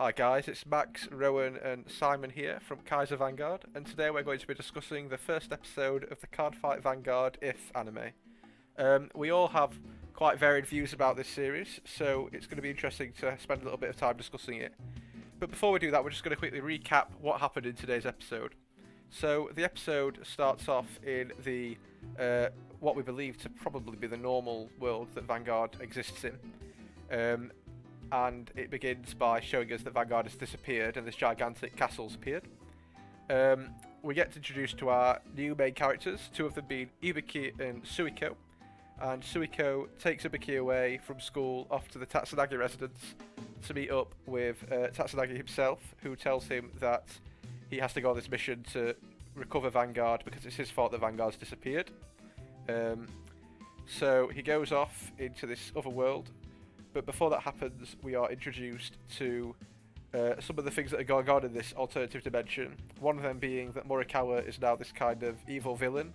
Hi guys, it's Max, Rowan and Simon here from Kaiser Vanguard, and today we're going to be discussing the first episode of the Cardfight Vanguard If anime. We all have quite varied views about this series, so it's going to be interesting to spend a little bit of time discussing it. But before we do that, we're just going to quickly recap what happened in today's episode. So the episode starts off in the what we believe to probably be the normal world that Vanguard exists in. And it begins by showing us that Vanguard has disappeared and this gigantic castle's appeared. We get introduced to our new main characters, two of them being Ibuki and Suiko. And Suiko takes Ibuki away from school off to the Tatsunagi residence to meet up with Tatsunagi himself, who tells him that he has to go on this mission to recover Vanguard because it's his fault that Vanguard's disappeared. So he goes off into this other world. But before that happens, we are introduced to some of the things that are going on in this alternative dimension. One of them being that Morikawa is now this kind of evil villain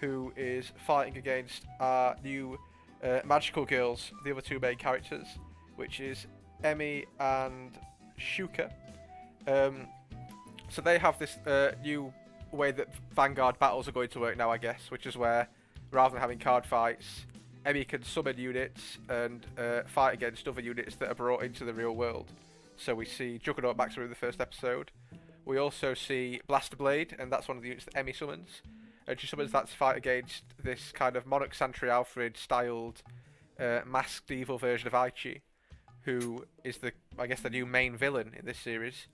who is fighting against our new magical girls, the other two main characters, which is Emi and Shuka. So they have this new way that Vanguard battles are going to work now, I guess, which is where, rather than having card fights, Emi can summon units and fight against other units that are brought into the real world. So we see Juggernaut back through the first episode. We also see Blaster Blade, and that's one of the units that Emi summons. And she summons that to fight against this kind of Monarch Santry Alfred styled masked evil version of Aichi, who is the new main villain in this series.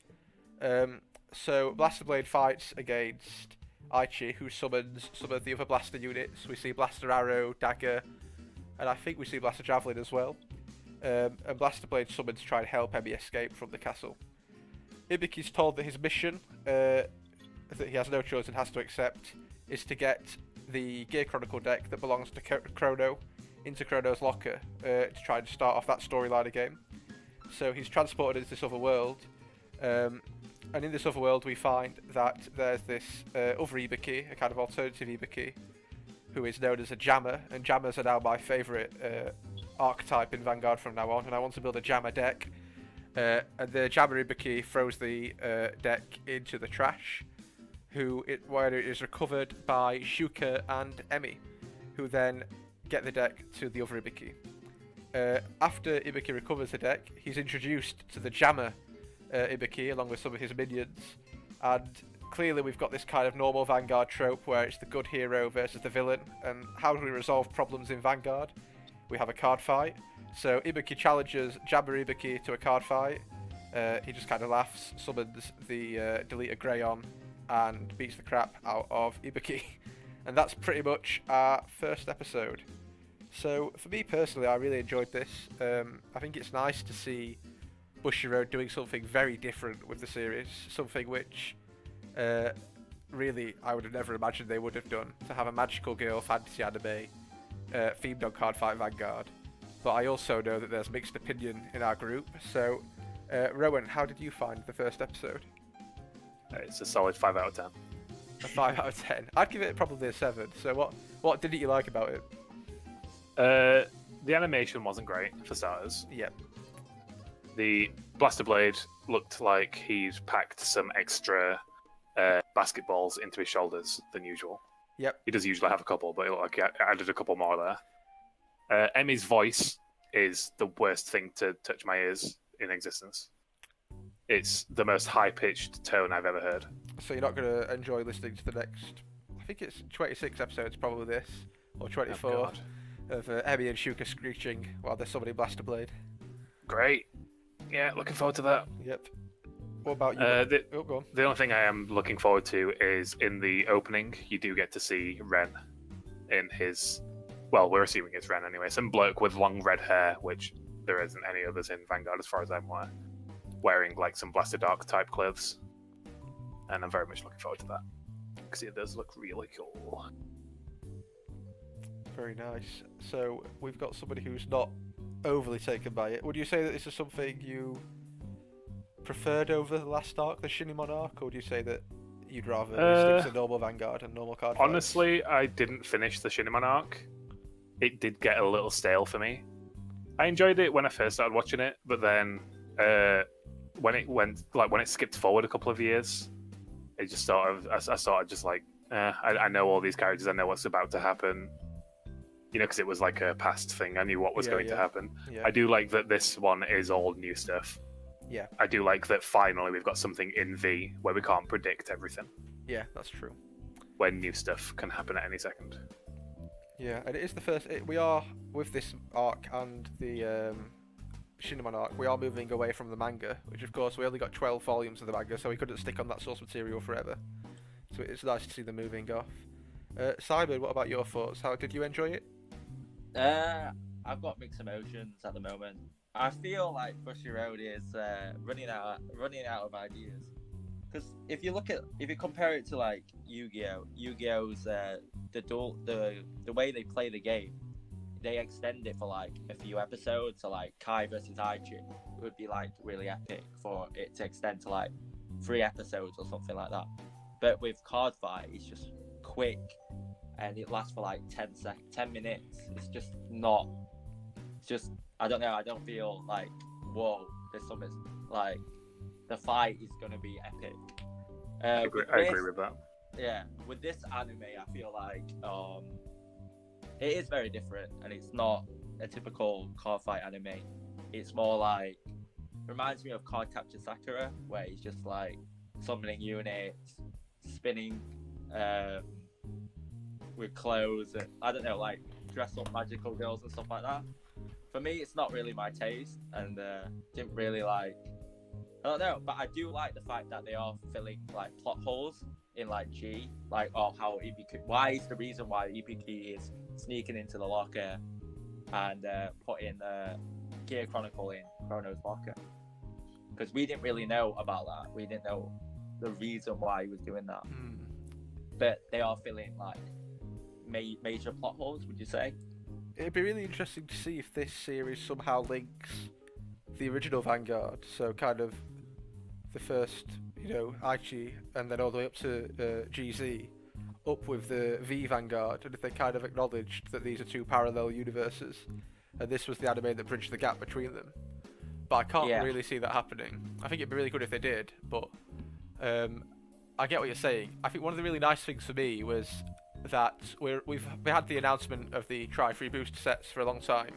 So Blaster Blade fights against Aichi, who summons some of the other blaster units. We see Blaster Arrow, Dagger, and I think we see Blaster Javelin as well. And Blaster Blade summoned to try and help Emi escape from the castle. Ibuki's told that his mission, that he has no choice and has to accept, is to get the Gear Chronicle deck that belongs to Chrono into Chrono's locker to try and start off that storyline again. So he's transported into this other world, and in this other world we find that there's this other Ibuki, a kind of alternative Ibuki, who is known as a jammer, and jammers are now my favourite archetype in Vanguard from now on, and I want to build a jammer deck. And the jammer Ibuki throws the deck into the trash, where it is recovered by Shuka and Emi, who then get the deck to the other Ibuki. After Ibuki recovers the deck, he's introduced to the jammer Ibuki along with some of his minions, and clearly we've got this kind of normal Vanguard trope where it's the good hero versus the villain, and how do we resolve problems in Vanguard? We have a card fight. So Ibuki challenges Jammer Ibuki to a card fight. He just kind of laughs, summons the Deleter Greyon, and beats the crap out of Ibuki. And that's pretty much our first episode. So for me personally, I really enjoyed this. I think it's nice to see Bushiroad doing something very different with the series, something which really I would have never imagined they would have done, to have a magical girl fantasy anime themed on Cardfight Vanguard. But I also know that there's mixed opinion in our group. So Rowan, how did you find the first episode? It's a solid 5 out of 10. A 5 out of 10. I'd give it probably a 7. So what didn't you like about it? The animation wasn't great, for starters. Yep. The Blaster Blade looked like he'd packed some extra basketballs into his shoulders than usual. Yep. He does usually have a couple, but it looked like he added a couple more there. Emi's voice is the worst thing to touch my ears in existence. It's the most high-pitched tone I've ever heard. So you're not going to enjoy listening to the next, I think it's 26 episodes, probably this, or 24, of Emi and Shuka screeching while they're summoning Blaster Blade. Great. Yeah, looking forward to that. Yep. What about you? Go on. The only thing I am looking forward to is in the opening, you do get to see Ren in his... Well, we're assuming it's Ren anyway. Some bloke with long red hair, which there isn't any others in Vanguard as far as I'm aware, wearing like some Blaster Dark type clothes. And I'm very much looking forward to that, because it does look really cool. Very nice. So we've got somebody who's not overly taken by it. Would you say that this is something you preferred over the last arc, the Shinimon arc, or would you say that you'd rather stick to normal Vanguard and normal card fights? Honestly, I didn't finish the Shinimon arc. It did get a little stale for me. I enjoyed it when I first started watching it, but then when it skipped forward a couple of years, it just sort of I sort of just like I know all these characters, I know what's about to happen, because it was like a past thing. I knew what was going to happen. Yeah. I do like that this one is all new stuff. Yeah. I do like that finally we've got something in V where we can't predict everything. Yeah, that's true. When new stuff can happen at any second. Yeah, and it is the first. We are with this arc and the Shinamon arc. We are moving away from the manga, which of course we only got 12 volumes of the manga, so we couldn't stick on that source material forever. So it's nice to see them moving off. Simon, what about your thoughts? How did you enjoy it? I've got mixed emotions at the moment. I feel like Bushiroad is running out of ideas. Because if you compare it to like Yu-Gi-Oh's the way they play the game, they extend it for like a few episodes. So like Kai versus Aichi, it would be like really epic for it to extend to like 3 episodes or something like that. But with Cardfight, it's just quick and it lasts for like 10 minutes. It's just not. It's just I don't know. I don't feel like whoa. There's something like. The fight is going to be epic. I agree with that. Yeah, with this anime, I feel like it is very different, and it's not a typical card fight anime. It's more like reminds me of Card Capture Sakura, where it's just like summoning units, spinning with clothes, and I don't know, like dress up magical girls and stuff like that. For me, it's not really my taste, and didn't really like. I don't know, but I do like the fact that they are filling like plot holes in like G, like how EPK. Why is the reason why EPK is sneaking into the locker and putting Gear Chronicle in Chrono's locker? Because we didn't really know about that. We didn't know the reason why he was doing that. But they are filling like major plot holes. Would you say? It'd be really interesting to see if this series somehow links the original Vanguard, so kind of the first, Aichi, and then all the way up to GZ, up with the V Vanguard, and if they kind of acknowledged that these are 2 parallel universes, and this was the anime that bridged the gap between them. But I can't really see that happening. I think it'd be really good if they did, but I get what you're saying. I think one of the really nice things for me was that we had the announcement of the Tri-Free Booster sets for a long time,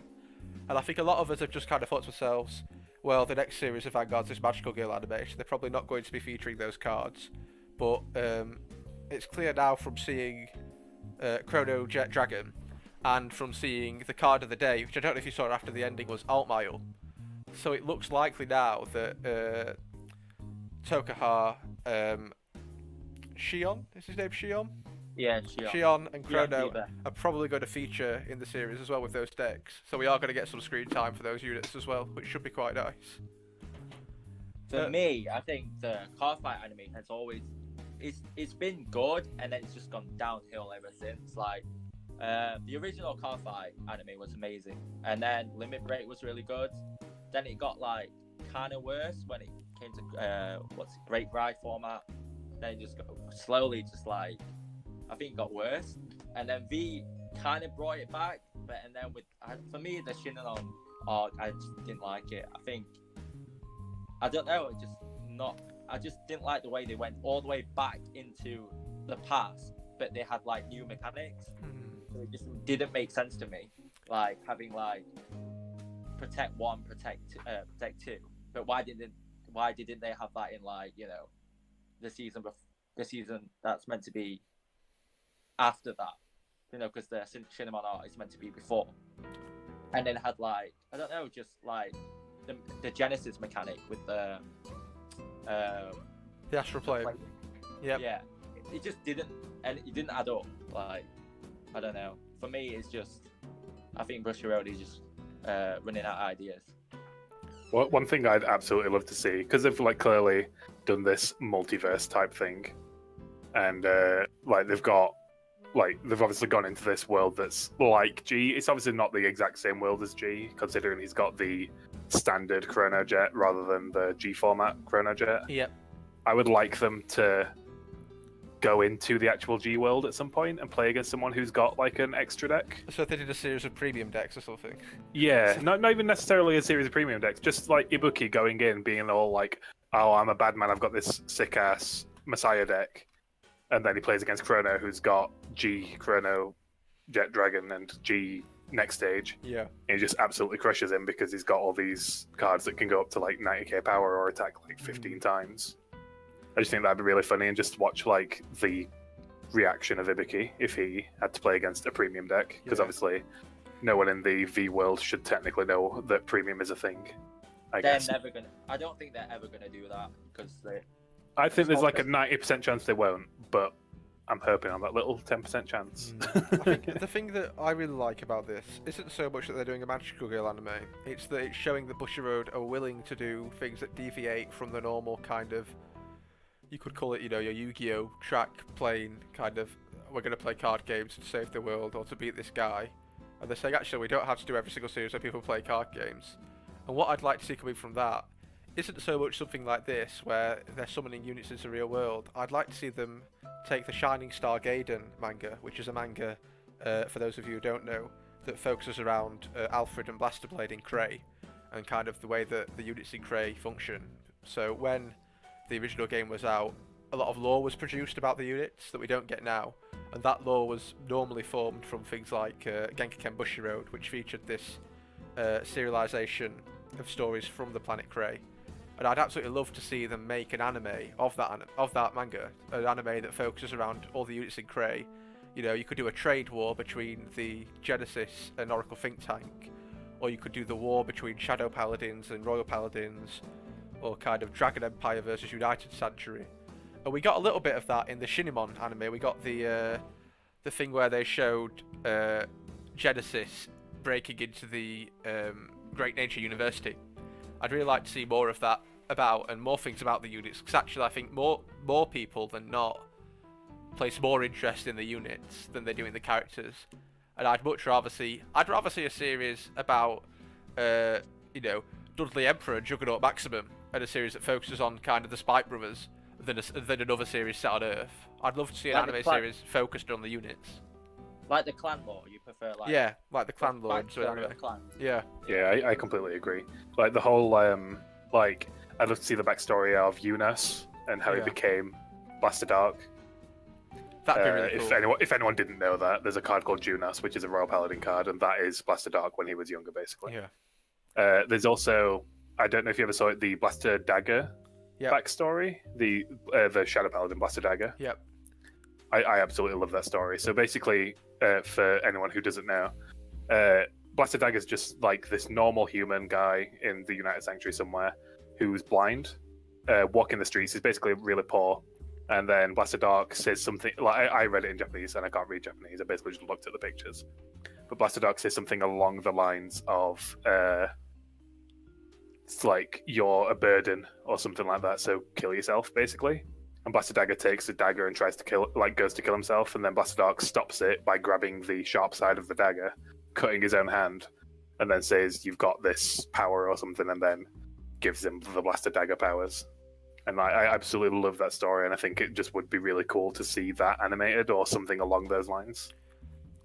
and I think a lot of us have just kind of thought to ourselves, well, the next series of Vanguard's this Magical Girl animation. They're probably not going to be featuring those cards. But it's clear now from seeing Chrono Jet Dragon and from seeing the card of the day, which I don't know if you saw it after the ending, was Altmile. So it looks likely now that Tokaha, Shion? Is his name Shion? Yeah, Shion. Shion and Chrono are probably going to feature in the series as well with those decks. So we are going to get some screen time for those units as well, which should be quite nice. For me, I think the Cardfight anime has always... It's been good, and then it's just gone downhill ever since. Like, the original Cardfight anime was amazing, and then Limit Break was really good. Then it got, like, kind of worse when it came to, Great Ride format. Then it just got slowly just, like... I think it got worse, and then V kind of brought it back, and then for me the Shinnon arc, I just didn't like it. I don't know, I just didn't like the way they went all the way back into the past, but they had like new mechanics. So it just didn't make sense to me, like having like protect 1, protect 2. But why didn't they have that in like the season that's meant to be after that, because the Cinnamon art is meant to be before, and then had like I don't know, just like the Genesis mechanic with the Astral Plane. Yeah, it just didn't add up. Like I don't know. For me, it's just I think Bushiroad is just running out of ideas. Well, one thing I'd absolutely love to see, because they've like clearly done this multiverse type thing, and they've obviously gone into this world that's like G. It's obviously not the exact same world as G, considering he's got the standard Chrono Jet rather than the G format Chrono Jet. Yep. I would like them to go into the actual G world at some point and play against someone who's got like an extra deck. So they did a series of premium decks or something. Yeah, not even necessarily a series of premium decks, just like Ibuki going in, being all like, "Oh, I'm a bad man. I've got this sick ass Messiah deck," and then he plays against Chrono, who's got G Chrono, Jet Dragon, and G next stage. Yeah. And he just absolutely crushes him because he's got all these cards that can go up to like 90k power or attack like 15 times. I just think that'd be really funny, and just watch like the reaction of Ibuki if he had to play against a premium deck, because obviously no one in the V world should technically know that premium is a thing. I guess. Never gonna. I don't think they're ever gonna do that because they. I think there's like a 90% chance they won't, but I'm hoping on that little 10% chance. I think the thing that I really like about this isn't so much that they're doing a Magical Girl anime, it's that it's showing that Bushiroad are willing to do things that deviate from the normal kind of, you could call it, your Yu-Gi-Oh! Track playing kind of, we're going to play card games to save the world or to beat this guy. And they're saying, actually, we don't have to do every single series where people play card games. And what I'd like to see coming from that isn't so much something like this, where they're summoning units into the real world. I'd like to see them take the Shining Star Gaiden manga, which is a manga, for those of you who don't know, that focuses around Alfred and Blaster Blade in Cray, and kind of the way that the units in Cray function. So when the original game was out, a lot of lore was produced about the units that we don't get now, and that lore was normally formed from things like Genkiken Bushiroad, which featured this serialization of stories from the planet Cray. And I'd absolutely love to see them make an anime of that manga, an anime that focuses around all the units in Cray. You could do a trade war between the Genesis and Oracle Think Tank, or you could do the war between Shadow Paladins and Royal Paladins, or kind of Dragon Empire versus United Sanctuary. And we got a little bit of that in the Shinimon anime. We got the thing where they showed Genesis breaking into the Great Nature University. I'd really like to see more of that and more things about the units, because actually I think more people than not place more interest in the units than they do in the characters. And I'd rather see a series about Dudley Emperor and Juggernaut Maximum, and a series that focuses on kind of the Spike Brothers than another series set on Earth. I'd love to see an anime series focused on the units. Like the clan lore, you prefer like... Yeah, like the clan lore. Yeah. Yeah, I completely agree. Like the whole, I'd love to see the backstory of Eunice and how he became Blaster Dark. That'd be really cool. If anyone didn't know that, there's a card called Junas, which is a Royal Paladin card, and that is Blaster Dark when he was younger, basically. Yeah. There's also, I don't know if you ever saw it, the Blaster Dagger backstory, the Shadow Paladin Blaster Dagger. Yep. I absolutely love that story. So basically, for anyone who doesn't know, Blaster Dagger is just like this normal human guy in the United Sanctuary somewhere who's blind, walking the streets. He's basically really poor. And then Blaster Dark says something, like I read it in Japanese and I can't read Japanese. I basically just looked at the pictures. But Blaster Dark says something along the lines of, it's like, you're a burden or something like that, so kill yourself, basically. And Blaster Dagger takes the dagger and goes to kill himself, and then Blaster Dark stops it by grabbing the sharp side of the dagger, cutting his own hand, and then says, "You've got this power" or something, and then gives him the Blaster Dagger powers. And I absolutely love that story, and I think it just would be really cool to see that animated or something along those lines.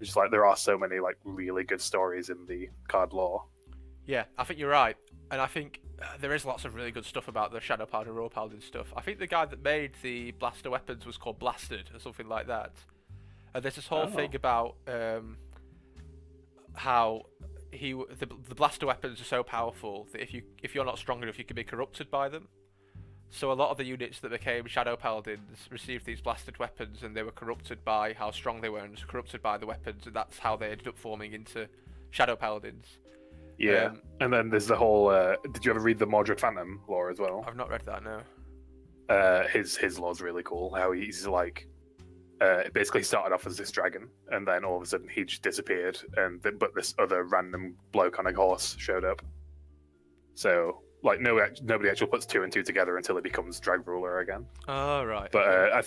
Just like there are so many like really good stories in the card lore. Yeah, I think you're right, and I think there is lots of really good stuff about the Shadow Paladin, Royal Paladin stuff. I think the guy that made the blaster weapons was called Blasted or something like that. And there's this whole thing about how the blaster weapons are so powerful that if you're not strong enough, you can be corrupted by them. So a lot of the units that became Shadow Paladins received these blasted weapons, and they were corrupted by how strong they were, and corrupted by the weapons, and that's how they ended up forming into Shadow Paladins. Yeah, and then there's the whole. Did you ever read the Mordred Phantom lore as well? I've not read that, no. His lore's really cool. How he's like, basically started off as this dragon, and then all of a sudden he just disappeared, but this other random bloke on a horse showed up. So like nobody actually puts two and two together until he becomes Drag Ruler again. Oh right. But I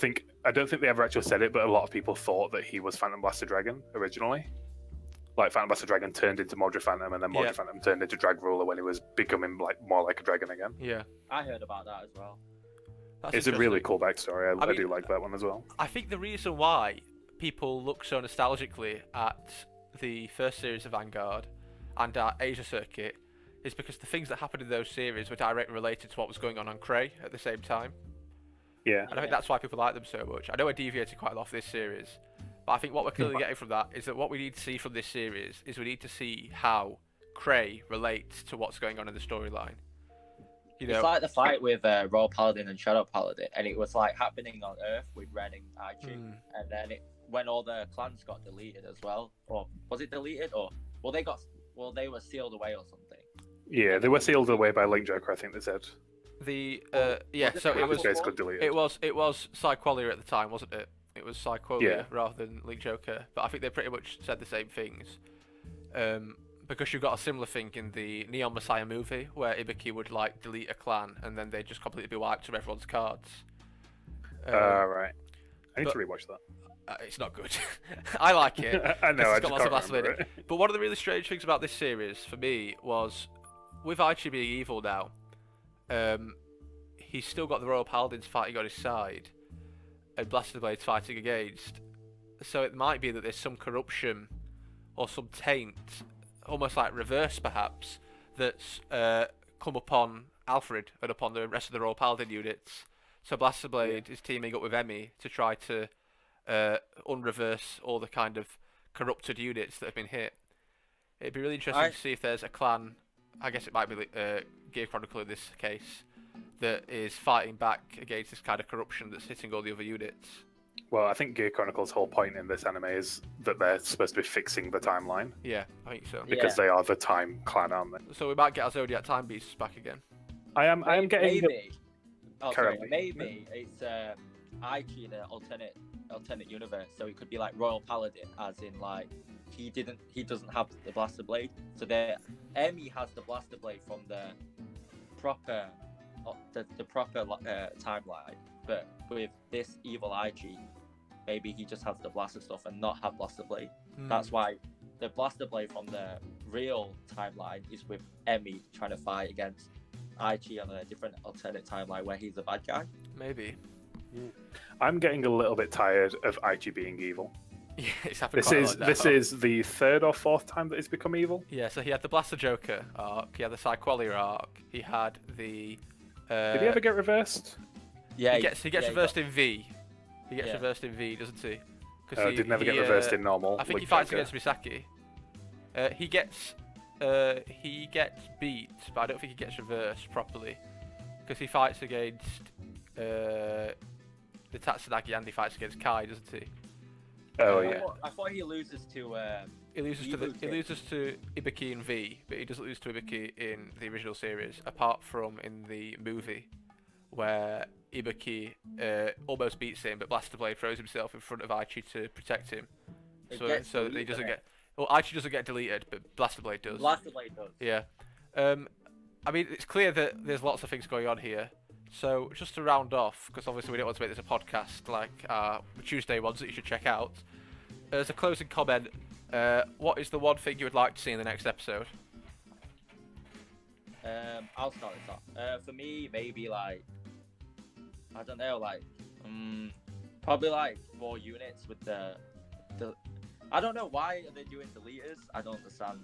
don't think they ever actually said it, but a lot of people thought that he was Phantom Blaster Dragon originally. Like Phantom Blaster Dragon turned into Mordred Phantom, and then Mordred Phantom turned into Drag Ruler when he was becoming like more like a dragon again. Yeah, I heard about that as well. That's It's a really interesting. cool backstory. I I mean, do like that one as well. I think the reason why people look so nostalgically at the first series of Vanguard and at Asia Circuit is because the things that happened in those series were directly related to what was going on Cray at the same time. Yeah. And I think that's why people like them so much. I know I deviated quite a lot for this series, but I think what we're clearly getting from that is that what we need to see from this series is we need to see how Cray relates to what's going on in the storyline. You know, It's like the fight with Royal Paladin and Shadow Paladin, and it was like happening on Earth with Ren and Aichi, and then when all the clans got deleted as well, or was it deleted, or they were sealed away or something. Yeah, they were sealed away by Link Joker, I think they said. So it was basically deleted. it was Psyqualia at the time, wasn't it? It was Psyqualia Yeah. rather than Link Joker, but I think they pretty much said the same things. Because you've got a similar thing in the Neon Messiah movie where Ibiki would like delete a clan and then they'd just completely be wiped from everyone's cards. Right. I need to rewatch that. It's not good. I like it. I know, It's I got just lots of can't acid in remember it. it. But one of the really strange things about this series for me was, with Aichi being evil now, he's still got the Royal Paladins fighting on his side, and Blaster Blade's fighting against. So it might be that there's some corruption or some taint, almost like reverse perhaps, that's come upon Alfred and upon the rest of the Royal Paladin units. So Blaster Blade is teaming up with Emmy to try to unreverse all the kind of corrupted units that have been hit. It'd be really interesting to see if there's a clan, I guess it might be Gear Chronicle in this case, that is fighting back against this kind of corruption that's hitting all the other units. Well, I think Gear Chronicle's whole point in this anime is that they're supposed to be fixing the timeline. Yeah, I think so. Because they are the time clan, aren't they? So we might get our Zodiac Time Beasts back again. I am getting... Maybe. Currently. Maybe it's Aichi in an alternate universe, so it could be like Royal Paladin, as in like he doesn't have the Blaster Blade, so Emmy has the Blaster Blade from the proper timeline, but with this evil Aichi, maybe he just has the Blaster stuff and not have Blaster Blade. That's why the Blaster Blade from the real timeline is with Emmy trying to fight against Aichi on a different alternate timeline where he's the bad guy. Maybe. I'm getting a little bit tired of Aichi being evil. Yeah, it's happened This is the third or fourth time that he's become evil. Yeah, so he had the Blaster Joker arc, he had the Psyqualia arc, he had the... Did he ever get reversed? Yeah, he gets reversed in V. He gets reversed in V, doesn't he? Did never get reversed in normal. I think he fights against Misaki. He gets beat, but I don't think he gets reversed properly, because he fights against the Tatsunagi and he fights against Kai, doesn't he? Oh yeah. I thought he loses to. He loses to Ibiki in V, but he doesn't lose to Ibiki in the original series, apart from in the movie, where Ibiki almost beats him, but Blaster Blade throws himself in front of Aichi to protect him, so that he doesn't get. Well, Aichi doesn't get deleted, but Blaster Blade does. Blaster Blade does. Yeah. I mean, it's clear that there's lots of things going on here. So, just to round off, because obviously we don't want to make this a podcast like the Tuesday ones that you should check out, as a closing comment, what is the one thing you would like to see in the next episode? I'll start this off. For me, maybe like, I don't know, like, probably like more units with the. I don't know why are they doing deleters. I don't understand.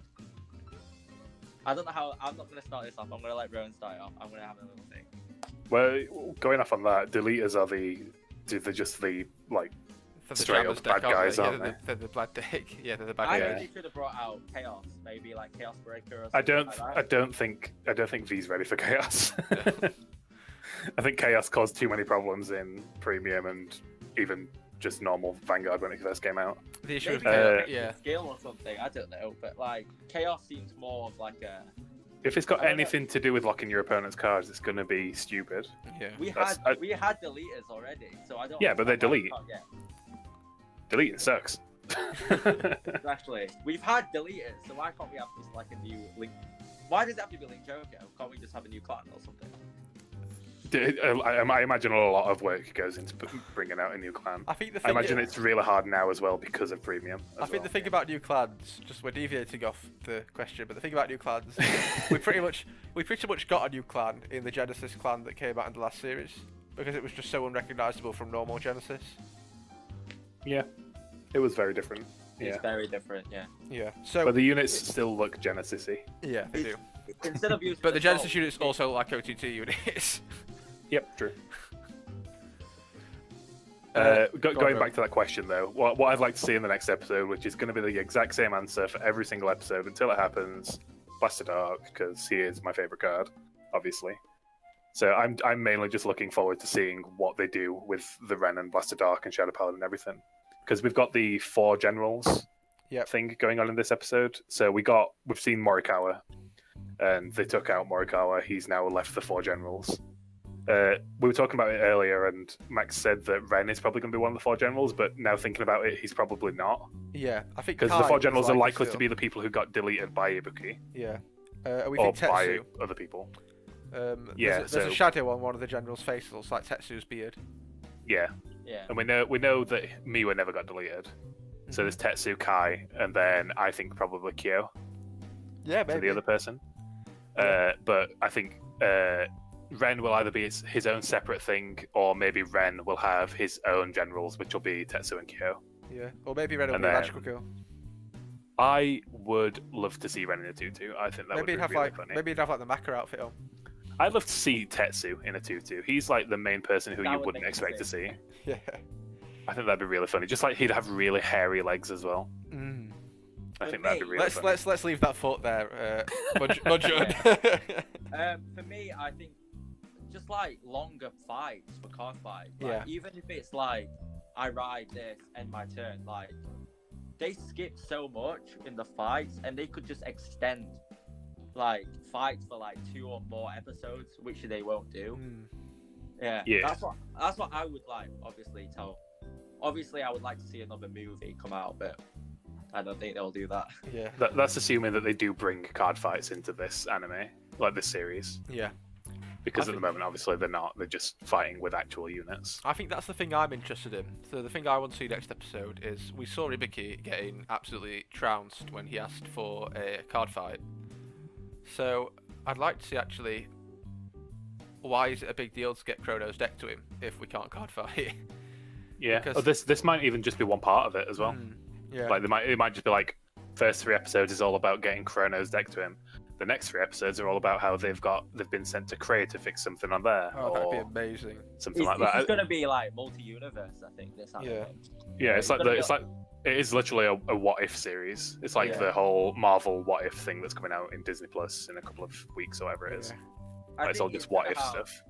I don't know how. I'm not gonna start this off. I'm gonna let Rowan start it off. I'm gonna have a little thing. Well, going off on that, deleters are they're just the like straight up bad guys, aren't they? They're the bad deck. Yeah, they're the bad I guys. think they should have brought out Chaos, maybe like Chaos Breaker or I something like that. don't think V's ready for Chaos. I think Chaos caused too many problems in Premium and even just normal Vanguard when it first came out. The issue with Maybe skill or something, I don't know, but like Chaos seems more of like a. If it's got anything to do with locking your opponent's cards, it's going to be stupid. Yeah. We had deleters already, so I don't. Yeah, but they delete. Deleting sucks. Exactly. We've had deleters, so why can't we have just like a new link? Why does it have to be Link Joker? Can't we just have a new clan or something? I imagine a lot of work goes into bringing out a new clan. I imagine it's really hard now as well because of Premium. I think the thing about new clans, just we're deviating off the question, but the thing about new clans, we pretty much got a new clan in the Genesis clan that came out in the last series. because it was just so unrecognisable from normal Genesis. Yeah, it was very different. It's Yeah, very different. Yeah. Yeah. So but the units still look Genesis-y. yeah, they do. Instead of using But the Genesis bolt, units also look like OTT units. Yep, true. Go Going on, back to that question though, what I'd like to see in the next episode, which is going to be the exact same answer for every single episode until it happens, Blaster Dark, because he is my favorite card, obviously. So I'm mainly just looking forward to seeing what they do with the Ren and Blaster Dark and Shadow Paladin and everything, because we've got the 4 generals thing going on in this episode. So we've seen Morikawa, and they took out Morikawa. He's now left the 4 generals. We were talking about it earlier, and Max said that Ren is probably going to be one of the 4 generals, but now thinking about it, he's probably not. Yeah, I think Because the 4 Kai generals is are likely to still. be the people who got deleted by Ibuki, Yeah. We or think by Tetsu. other people. There's a so- shadow on one of the generals' faces, looks like Tetsu's beard. Yeah, Yeah. and we know that Miwa never got deleted. So there's Tetsu, Kai, and then I think probably Kyo Yeah, for maybe. the other person. But I think Ren will either be his own separate thing, or maybe Ren will have his own generals, which will be Tetsu and Kyo. Yeah, or maybe Red will And be a then- magical girl. I would love to see Ren in a tutu. I think that Maybe would he'd be have really like funny. maybe he'd have like the Maka outfit on. I'd love to see Tetsu in a tutu. He's like the main person who That you would wouldn't make expect to see. sense. Yeah. I think that'd be really funny. Just like he'd have really hairy legs as well. Mm. I For think that'd be me- really funny. Let's leave that thought there, Mudjud. For me, I think just like longer fights for Cardfight. Like, Yeah. Even if it's like I ride this, end my turn. Like they skip so much in the fights, and they could just extend like fights for like 2 or more episodes, which they won't do. Mm. Yeah. Yeah. That's what I would like. Obviously, I would like to see another movie come out, but I don't think they'll do that. Yeah. That's assuming that they do bring card fights into this anime, like this series. Yeah. Because I at the think- moment, obviously, they're not. They're just fighting with actual units. I think that's the thing I'm interested in. So the thing I want to see next episode is we saw Ibuki getting absolutely trounced when he asked for a card fight. So I'd like to see actually why is it a big deal to get Chrono's deck to him if we can't card fight? Yeah. Because- This might even just be one part of it as well. Mm, yeah. Like it might just be like first 3 episodes is all about getting Chrono's deck to him. The next 3 episodes are all about how they've been sent to Cray to fix something on there, Oh, that'd be or amazing. something It's, like it's that. just gonna be like multi-universe, I think. This anime. Yeah. Yeah, it's it's like gonna be it is literally a what if series. It's like Yeah. the whole Marvel what if thing that's coming out in Disney Plus in a couple of weeks or whatever it is. Yeah. I Like, it's all think just what gonna if have- stuff.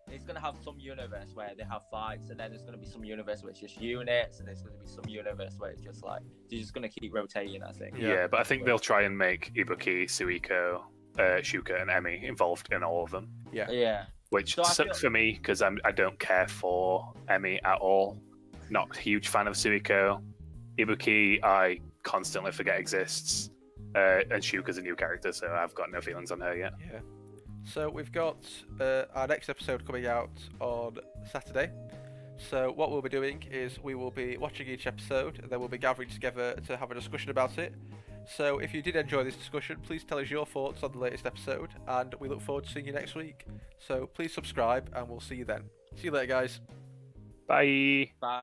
It's gonna have some universe where they have fights, and then there's gonna be some universe where it's just units, and there's gonna be some universe where it's just like they're just gonna keep rotating. I think. Yeah. Yeah, but I think they'll try and make Ibuki, Suiko, Shuka, and Emi involved in all of them, Yeah. which So I sucks feel- for me because I don't care for Emi at all. Not a huge fan of Suiko. Ibuki, I constantly forget exists, and Shuka's a new character, so I've got no feelings on her yet. Yeah. So we've got our next episode coming out on Saturday. So what we'll be doing is we will be watching each episode, and then we'll be gathering together to have a discussion about it. So if you did enjoy this discussion, please tell us your thoughts on the latest episode, and we look forward to seeing you next week. So please subscribe, and we'll see you then. See you later, guys. Bye. Bye.